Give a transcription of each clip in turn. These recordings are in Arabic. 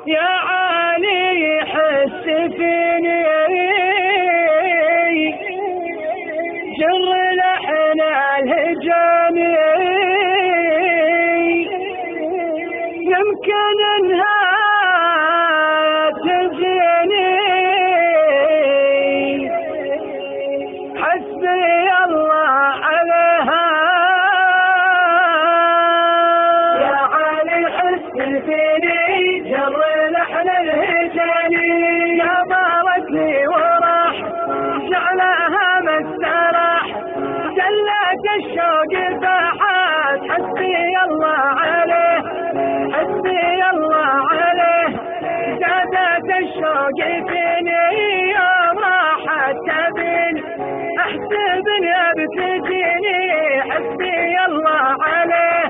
يا علي حس فيني جر لحن الهجاني يمكن انها تجيني حسبي الله عليها يا علي حس فيني جر لحن الهجاني يا باركني وراح جعلها مسترح جلت الشوق فاحت حسبي الله عليه حسبي الله عليه زادت الشوق فيني يوم راحت تبين احسبني بتجيني حسبي الله عليه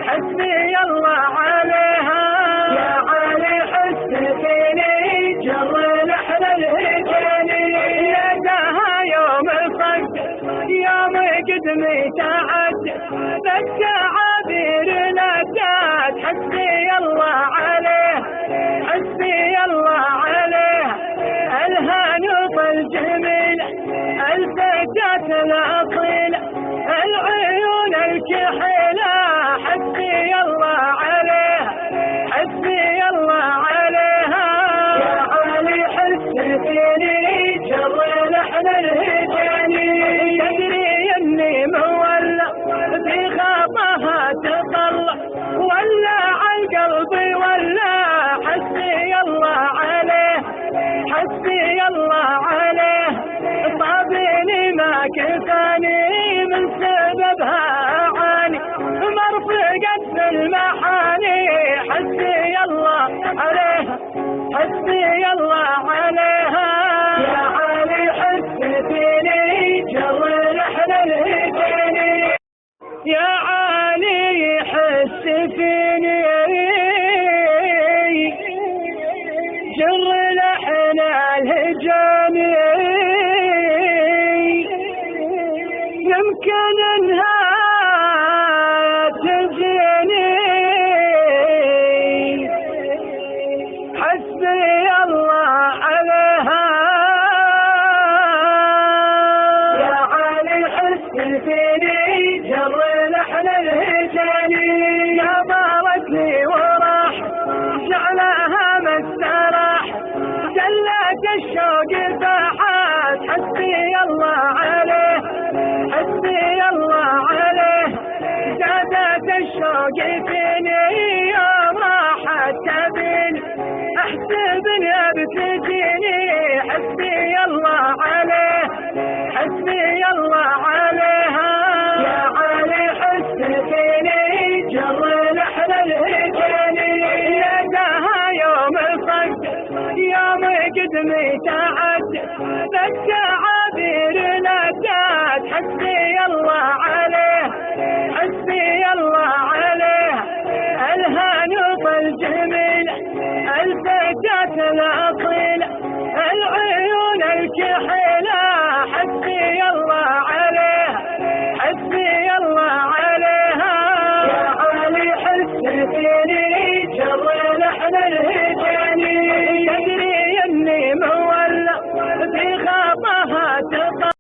حسبي الله عليها يا علي حس فيني جر لحن الهجاني يدها يوم صد يوم قدمي تعد بالتعابير نجات حسبي الله عليه حسبي الله عليه الهان الجميل الفتاة الأصيل العيون الكحيلة حسبي الله عليه حسبي الله عليها يا علي حس فيني جر لحن الهجاني تدري اني مولى في خطاها تطلع ولا عن قلبي ولا حسبي الله عليه حسبي الله عليه صابني ما كفاني من سببها اعاني مرفقت في المحاني حسبي الله عليها حسبي الله عليها يا علي حس فيني جر لحن الهجاني يا علي حس فيني جر لحن الهجاني يمكن انها تجيني حسبي الله عليها يا علي حس فيني جر لحن الهجاني يا باركني وراح جعلها مسترح جلت الشوق فاحت حسبي الله عليه حسبي الله عليه زادت الشوق فيني يوم راحت تبين احسبني بتجيني حسبي الله عليه حسبي الله عليها يا علي حس فيني جر لحن الهجاني يدها يوم صد يوم قدمي تعد